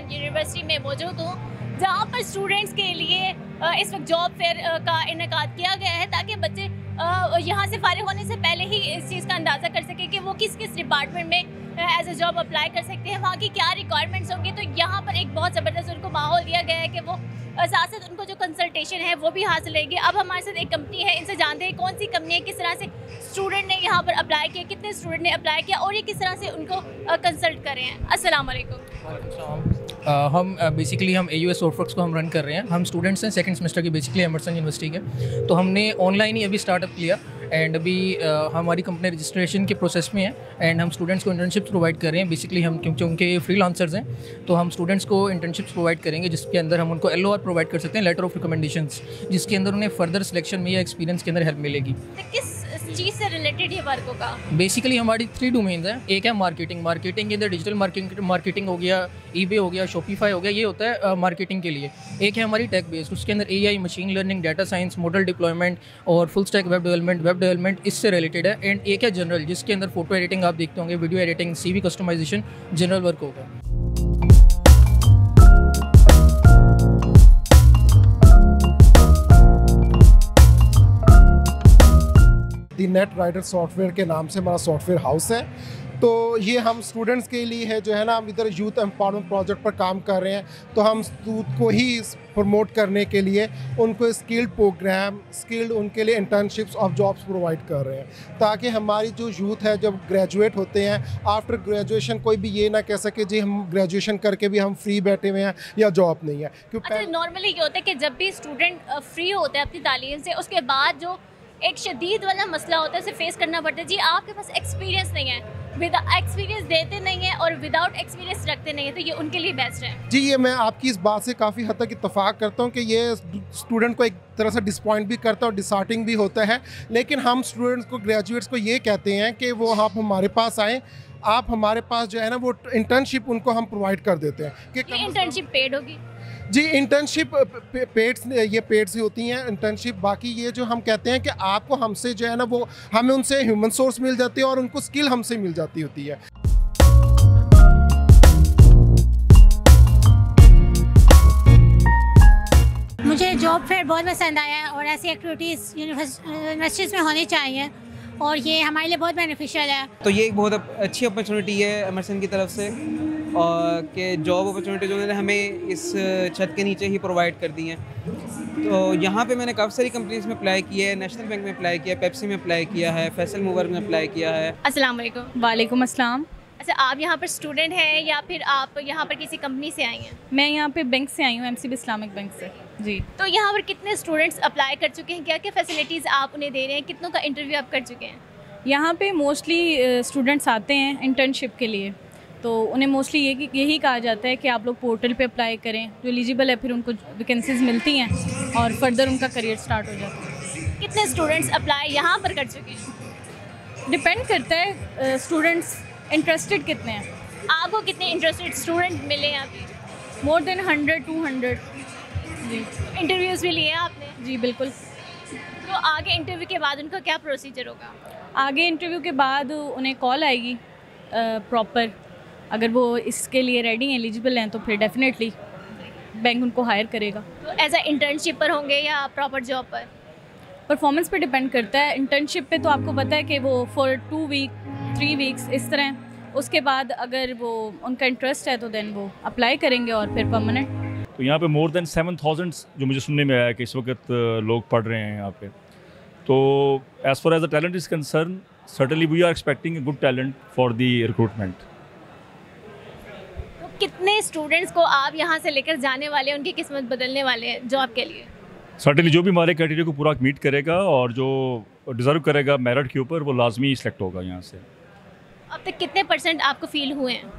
Emerson university में मौजूद हूँ, जहाँ पर स्टूडेंट्स के लिए इस वक्त जॉब फेयर का इनेकाद किया गया है ताकि बच्चे यहाँ से फारिग होने से पहले ही इस चीज़ का अंदाज़ा कर सकें कि वो किस किस डिपार्टमेंट में एज ए जॉब अप्लाई कर सकते हैं, वहाँ की क्या रिक्वायरमेंट्स होंगी। तो यहाँ पर एक बहुत ज़बरदस्त उनको माहौल दिया गया है कि वो साथ साथ उनको जो कंसल्टेशन है वो भी हासिल रहेगी। अब हमारे साथ एक कंपनी है, इनसे जानते हैं कौन सी कंपनी है, किस तरह से स्टूडेंट ने यहाँ पर अप्लाई किया, कितने स्टूडेंट ने अप्लाई किया और ये किस तरह से उनको कंसल्ट कर रहे हैं। अस्सलाम वालेकुम। हम बेसिकली हम AUS सॉफ्टवर्क्स को हम रन कर रहे हैं। हम स्टूडेंट्स हैं सेकंड सेमेस्टर के बेसिकली एमर्सन यूनिवर्सिटी के। तो हमने ऑनलाइन ही अभी स्टार्टअप किया एंड अभी हमारी कंपनी रजिस्ट्रेशन के प्रोसेस में है एंड हम स्टूडेंट्स को इंटर्नशिप्स प्रोवाइड कर रहे हैं। बेसिकली हम क्योंकि उनके फ्रीलांसर्स हैं तो हम स्टूडेंट्स को इंटर्नशिप्स प्रोवाइड करेंगे जिसके अंदर हम उनको LOR प्रोवाइड कर सकते हैं, लेटर ऑफ रिकमेंडेशंस, जिसके अंदर उन्हें फर्दर सिलेक्शन में या एक्सपीरियंस के अंदर हेल्प मिलेगी। तो किस चीज़ से रिलेटेड ये वर्क होगा? बेसिकली हमारी 3 डोमेन्स हैं। एक है मार्केटिंग के अंदर डिजिटल मार्केटिंग हो गया, eBay हो गया, शॉपिफाई हो गया, ये होता है मार्केटिंग के लिए। एक है हमारी टेक बेस्ड, उसके अंदर AI, machine learning, data science, model deployment और फुल स्टैक वेब डेवलपमेंट इससे रिलेटेड है। एंड एक है जनरल, जिसके अंदर फोटो एडिटिंग आप देखते होंगे, video editing, CV customisation, general work होगा। दी नेट राइडर सॉफ्टवेयर के नाम से हमारा सॉफ्टवेयर हाउस है। तो ये हम स्टूडेंट्स के लिए है जो है ना, हम इधर यूथ एम्पावरमेंट प्रोजेक्ट पर काम कर रहे हैं। तो हम यूथ को ही प्रमोट करने के लिए उनको स्किल्ड प्रोग्राम, स्किल्ड उनके लिए इंटर्नशिप्स ऑफ जॉब्स प्रोवाइड कर रहे हैं ताकि हमारी जो यूथ है जब ग्रेजुएट होते हैं, आफ्टर ग्रेजुएशन कोई भी ये ना कह सके जी हम ग्रेजुएशन करके भी हम फ्री बैठे हुए हैं या जॉब नहीं है। क्योंकि नॉर्मली ये होता है कि जब भी स्टूडेंट फ्री होते हैं अपनी तालीम से, उसके बाद जो एक शदीद वाला मसला होता है उसे फेस करना पड़ता है। जी आपके पास एक्सपीरियंस नहीं है, विद एक्सपीरियंस देते नहीं है और विदाउट एक्सपीरियंस रखते नहीं है, तो ये उनके लिए बेस्ट है। जी ये मैं आपकी इस बात से काफ़ी हद तक इत्तेफाक करता हूँ कि ये स्टूडेंट को एक तरह से डिसपॉइंट भी करता है और डिसहार्टिंग भी होता है। लेकिन हम स्टूडेंट्स को, ग्रेजुएट्स को ये कहते हैं कि वो आप हमारे पास आएँ, आप हमारे पास जो है ना वो इंटर्नशिप उनको हम प्रोवाइड कर देते हैं। कि इंटर्नशिप पेड होगी? जी इंटर्नशिप पेड से होती हैं इंटर्नशिप। बाकी ये जो हम कहते हैं कि आपको हमसे जो है ना वो हमें उनसे ह्यूमन सोर्स मिल जाती है और उनको स्किल हमसे मिल जाती होती है। मुझे जॉब फेयर बहुत पसंद आया और ऐसी एक्टिविटीज़ यूनिवर्सिटीज़ में होनी चाहिए और ये हमारे लिए बहुत बेनिफिशियल है। तो ये एक बहुत अच्छी अपॉर्चुनिटी है एमर्सन की तरफ से और कि जॉब अपॉर्चुनिटीज़ उन्होंने हमें इस छत के नीचे ही प्रोवाइड कर दी हैं। तो यहाँ पे मैंने काफ़ी सारी कंपनीज में अप्लाई किया है, नेशनल बैंक में अप्लाई किया है, पेप्सी में अप्लाई किया है, फैसल मूवर में अप्लाई किया है। अस्सलाम वालेकुम। वालेकुम अस्सलाम। अच्छा, आप यहाँ पर स्टूडेंट हैं या फिर आप यहाँ पर किसी कंपनी से आई हैं? मैं यहाँ पे बैंक से आई हूँ, MCB इस्लामिक बैंक से। जी। तो यहाँ पर कितने स्टूडेंट्स अप्लाई कर चुके हैं, क्या क्या फैसिलिटीज़ आप उन्हें दे रहे हैं, कितनों का इंटरव्यू आप कर चुके हैं? यहाँ पे मोस्टली स्टूडेंट्स आते हैं इंटर्नशिप के लिए, तो उन्हें मोस्टली यही कहा जाता है कि आप लोग पोर्टल पे अप्लाई करें, जो एलिजिबल है फिर उनको वैकेंसीज मिलती हैं और फर्दर उनका करियर स्टार्ट हो जाता है। कितने स्टूडेंट्स अप्लाई यहाँ पर कर चुके हैं? डिपेंड करता है स्टूडेंट्स इंटरेस्टेड कितने हैं। आपको कितने इंटरेस्टेड स्टूडेंट मिले हैं अभी? More than 100-200। जी। इंटरव्यूज़ भी लिए आपने? जी बिल्कुल। तो आगे इंटरव्यू के बाद उनका क्या प्रोसीजर होगा? आगे इंटरव्यू के बाद उन्हें कॉल आएगी प्रॉपर, अगर वो इसके लिए रेडी हैं, एलिजिबल हैं, तो फिर डेफिनेटली बैंक उनको हायर करेगा। तो एज अ इंटर्नशिप पर होंगे या प्रॉपर जॉब पर? परफॉर्मेंस पे डिपेंड करता है। इंटर्नशिप पे तो आपको पता है कि वो फॉर 2 वीक 3 वीक्स इस तरह, उसके बाद अगर वो उनका इंटरेस्ट है तो देन वो अप्लाई करेंगे और फिर परमानेंट। तो यहाँ पे मोर देन 7000 जो मुझे सुनने में आया कि इस वक्त लोग पढ़ रहे हैं यहाँ पे। तो as far as the talent is concern, certainly we are expecting a good talent for the recruitment. तो कितने स्टूडेंट्स को आप यहाँ से लेकर जाने वाले हैं, उनकी किस्मत बदलने वाले हैं जॉब के लिए? सर्टनली जो भी हमारे क्राइटेरिया को पूरा मीट करेगा और जो डिज़र्व करेगा मेरिट के ऊपर, वो लाजमी सिलेक्ट होगा यहाँ से। अब तक कितने % आपको फील हुए हैं?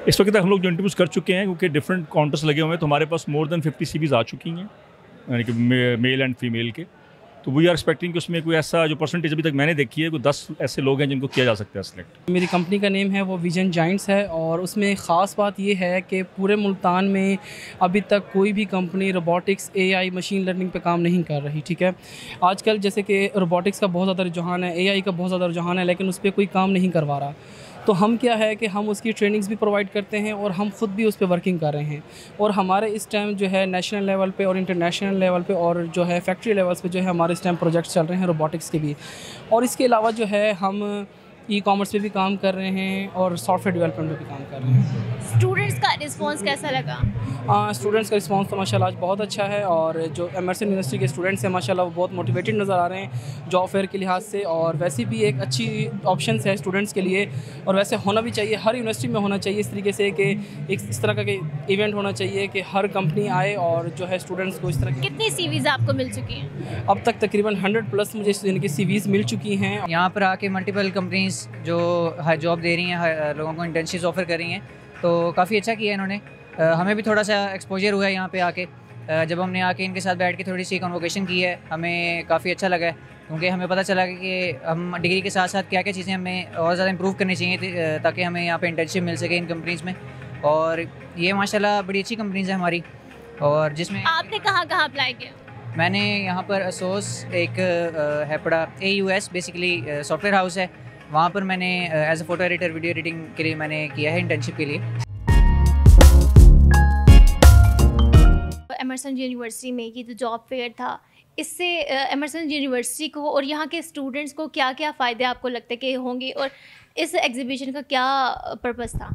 इस वक्त तक हम लोग जो इंटरव्यूज़ कर चुके हैं, क्योंकि डिफरेंट काउंटर्स लगे हुए हैं, तो हमारे पास मोर देन 50 CVs आ चुकी हैं, यानी कि मेल एंड फीमेल के। तो वी आर एक्सपेक्टिंग कि उसमें कोई ऐसा जो परसेंटेज अभी तक मैंने देखी है, कोई 10 ऐसे लोग हैं जिनको किया जा सकता है सिलेक्ट। मेरी कंपनी का नेम है वो विजन जाइंट्स है और उसमें ख़ास बात ये है कि पूरे मुल्तान में अभी तक कोई भी company robotics, AI, machine learning पे काम नहीं कर रही। ठीक है, आजकल जैसे कि रोबोटिक्स का बहुत ज़्यादा रुझान है, AI का बहुत ज़्यादा रुझान है, लेकिन उस पर कोई काम नहीं करवा रहा। तो हम क्या है कि हम उसकी ट्रेनिंग्स भी प्रोवाइड करते हैं और हम ख़ुद भी उस पर वर्किंग कर रहे हैं। और हमारे इस टाइम जो है नेशनल लेवल पे और इंटरनेशनल लेवल पे और जो है फैक्ट्री लेवल्स पे जो है हमारे इस टाइम प्रोजेक्ट्स चल रहे हैं रोबोटिक्स के भी। और इसके अलावा जो है हम ई-कॉमर्स पे भी काम कर रहे हैं और सॉफ्टवेयर डेवलपमेंट पे भी काम कर रहे हैं। स्टूडेंट्स का रिस्पांस कैसा लगा? स्टूडेंट्स का रिस्पांस तो माशाल्लाह आज बहुत अच्छा है और जो एमर्सन यूनिवर्सिटी के स्टूडेंट्स हैं माशाल्लाह वो बहुत मोटिवेटेड नज़र आ रहे हैं जॉब फेयर के लिहाज से। और वैसे भी एक अच्छी ऑप्शन है स्टूडेंट्स के लिए और वैसे होना भी चाहिए, हर यूनिवर्सिटी में होना चाहिए इस तरीके से कि एक इस तरह का इवेंट होना चाहिए कि हर कंपनी आए और जो है स्टूडेंट्स को इस तरह की। कितनी सीवीज़ आपको मिल चुकी हैं? अब तक तकरीबन 100+ मुझे इनकी सीवीज़ मिल चुकी हैं। यहाँ पर आके मल्टीपल कंपनीज़ जो हर जॉब दे रही हैं, लोगों को इंटर्नशिप्स ऑफ़र कर रही हैं, तो काफ़ी अच्छा किया इन्होंने। हमें भी थोड़ा सा एक्सपोजर हुआ है यहाँ पे आके। जब हमने आके इनके साथ बैठ के थोड़ी सी कन्वोकेशन की है, हमें काफ़ी अच्छा लगा है क्योंकि हमें पता चला कि हम डिग्री के साथ साथ क्या क्या चीज़ें हमें और ज़्यादा इम्प्रूव करनी चाहिए ताकि हमें यहाँ पे इंटर्नशिप मिल सके इन कंपनीज़ में। और ये माशाल्लाह बड़ी अच्छी कंपनीज़ हैं हमारी। और जिसमें आपने कहाँ अप्लाई किया? मैंने यहाँ पर असोस एक है पड़ा AUS बेसिकली सॉफ्टवेयर हाउस है, वहाँ पर मैंने as a photo editor video editing के लिए मैंने किया है इंटर्नशिप के लिए। एमर्सन यूनिवर्सिटी में ये जो जॉब फेयर था, इससे एमर्सन यूनिवर्सिटी को और यहाँ के स्टूडेंट्स को क्या क्या फ़ायदे आपको लगते कि होंगे और इस एग्जीबिशन का क्या पर्पस था?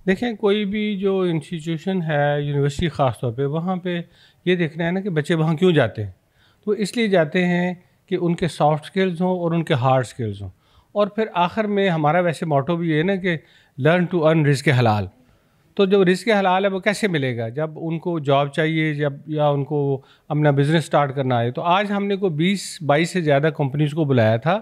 देखें, कोई भी जो इंस्टीट्यूशन है यूनिवर्सिटी ख़ास तौर पे, वहाँ पे ये देखना है ना कि बच्चे वहाँ क्यों जाते हैं। तो इसलिए जाते हैं कि उनके सॉफ्ट स्किल्स हों और उनके हार्ड स्किल्स हों। और फिर आखिर में हमारा वैसे मोटो भी ये है ना कि लर्न टू अर्न रिज़्क़ हलाल। तो जो रिज़्क़ हलाल है वो कैसे मिलेगा? जब उनको जॉब चाहिए, जब या उनको अपना बिज़नेस स्टार्ट करना है। तो आज हमने को 20-22 से ज़्यादा कंपनीज़ को बुलाया था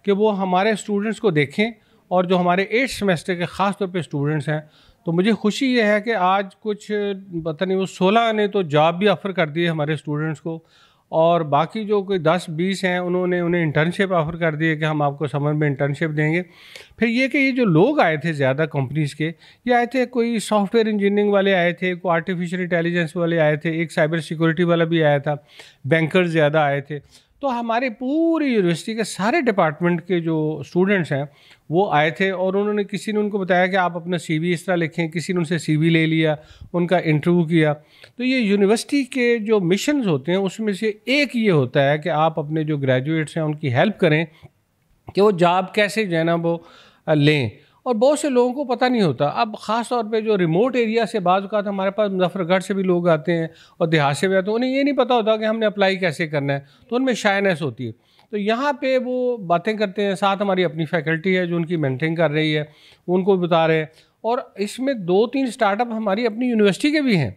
कि वो हमारे स्टूडेंट्स को देखें और जो हमारे 8th सेमेस्टर के ख़ास तौर पे स्टूडेंट्स हैं। तो मुझे खुशी ये है कि आज कुछ पता नहीं वो 16 ने तो जॉब भी ऑफ़र कर दी है हमारे स्टूडेंट्स को, और बाकी जो कोई 10-20 हैं उन्होंने उन्हें इंटर्नशिप ऑफ़र कर दी है कि हम आपको समर में इंटर्नशिप देंगे। फिर ये कि ये जो लोग आए थे ज़्यादा कंपनीज़ के, ये आए थे, कोई सॉफ्टवेयर इंजीनियरिंग वाले आए थे, कोई आर्टिफिशियल इंटेलिजेंस वाले आए थे, एक साइबर सिक्योरिटी वाला भी आया था, बैंकर्स ज़्यादा आए थे। तो हमारे पूरी यूनिवर्सिटी के सारे डिपार्टमेंट के जो स्टूडेंट्स हैं वो आए थे और उन्होंने, किसी ने उनको बताया कि आप अपना CV इस तरह लिखें, किसी ने उनसे CV ले लिया, उनका इंटरव्यू किया। तो ये यूनिवर्सिटी के जो मिशंस होते हैं उसमें से एक ये होता है कि आप अपने जो ग्रेजुएट्स हैं उनकी हेल्प करें कि वो जॉब कैसे जो है ना वो लें। और बहुत से लोगों को पता नहीं होता। अब ख़ास तौर पे जो रिमोट एरिया से बाज़ औक़ात हमारे पास मुज़फ़्फ़रगढ़ से भी लोग आते हैं और देहात से भी आते हैं, उन्हें ये नहीं पता होता कि हमने अप्लाई कैसे करना है, तो उनमें शायनेस होती है। तो यहाँ पे वो बातें करते हैं, साथ हमारी अपनी फैकल्टी है जो उनकी मेंटरिंग कर रही है, उनको बता रहे हैं। और इसमें 2-3 स्टार्टअप हमारी अपनी यूनिवर्सिटी के भी हैं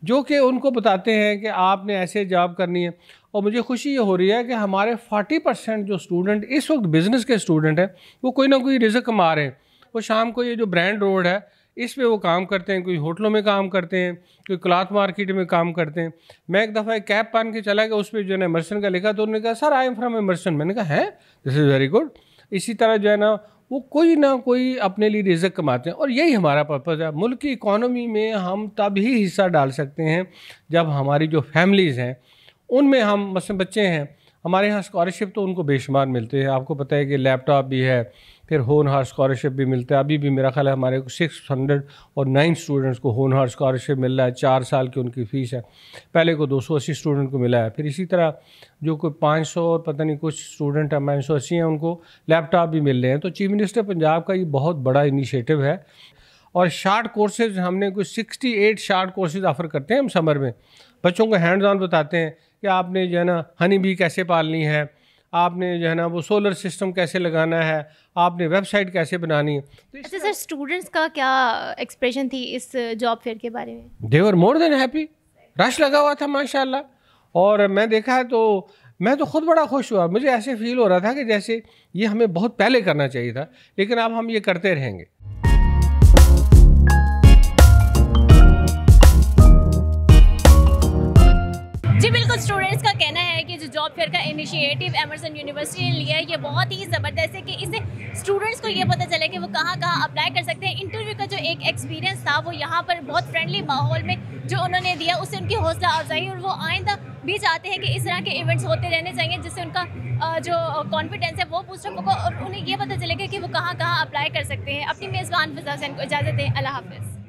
जो कि उनको बताते हैं कि आपने ऐसे जॉब करनी है। और मुझे खुशी ये हो रही है कि हमारे 40% जो स्टूडेंट इस वक्त बिज़नेस के स्टूडेंट हैं वो कोई ना कोई रिज़्क़ कमा रहे हैं। वो शाम को ये जो ब्रांड रोड है इस पे वो काम करते हैं, कोई होटलों में काम करते हैं, कोई क्लॉथ मार्केट में काम करते हैं। मैं एक दफ़ा एक कैप पहन के चला गया, उस पर जो है एमर्सन का लिखा, तो उन्होंने कहा sir I am from Emerson. मैंने कहा है, दिस इज़ वेरी गुड। इसी तरह जो है ना वो कोई ना कोई अपने लिए रिज़्क़ कमाते हैं और यही हमारा पर्पज़ है। मुल्क की इकॉनमी में हम तब ही हिस्सा डाल सकते हैं जब हमारी जो फैमिलीज़ हैं उनमें हम, मसलन बच्चे हैं हमारे यहाँ स्कॉलरशिप तो उनको बेशुमार मिलते हैं। आपको पता है कि लैपटॉप भी है, फिर होनहार स्कॉलरशिप भी मिलता है। अभी भी मेरा ख्याल है हमारे 609 स्टूडेंट्स को होनहार स्कॉलरशिप मिल रहा है, 4 साल की उनकी फ़ीस है। पहले को 280 स्टूडेंट को मिला है। फिर इसी तरह जो कोई 500 और पता नहीं कुछ स्टूडेंट है, 980 हैं, उनको लैपटॉप भी मिल रहे हैं। तो चीफ मिनिस्टर पंजाब का ये बहुत बड़ा इनिशिएटिव है। और शार्ट कोर्सेज़ हमने कुछ 68 शार्ट कोर्सेज़ ऑफ़र करते हैं हम समर में। बच्चों को हैंड्स ऑन बताते हैं कि आपने जो है ना हनी बी कैसे पालनी है, आपने जो है ना वो सोलर सिस्टम कैसे लगाना है, आपने वेबसाइट कैसे बनानी है। तो अच्छा सर, स्टूडेंट्स का क्या एक्सप्रेशन थी इस जॉब फेयर के बारे में? दे वर मोर देन हैप्पी। रश लगा हुआ था माशाल्लाह। और मैं देखा तो मैं तो ख़ुद बड़ा खुश हुआ। मुझे ऐसे फील हो रहा था कि जैसे ये हमें बहुत पहले करना चाहिए था, लेकिन अब हम ये करते रहेंगे। जी बिल्कुल, स्टूडेंट्स का कहना है कि जो जॉब फेयर का इनिशिएटिव एमर्सन यूनिवर्सिटी ने लिया है ये बहुत ही ज़बरदस्त है कि इससे स्टूडेंट्स को ये पता चले कि वो कहाँ कहाँ अप्लाई कर सकते हैं। इंटरव्यू का जो एक एक्सपीरियंस था वो यहाँ पर बहुत फ्रेंडली माहौल में जो उन्होंने दिया उससे उनकी हौसला अफजाई, और वो आइंदा भी चाहते हैं कि इस तरह के इवेंट्स होते रहने चाहिए जिससे उनका जो कॉन्फिडेंस है वो बूस्ट अप होगा और उन्हें ये पता चलेगा कि वो कहाँ कहाँ अप्लाई कर सकते हैं। सकते हैं। अपनी मेज़बान फ़िज़ा हुसैन को इजाज़त दें। अल्लाह हाफ़िज़।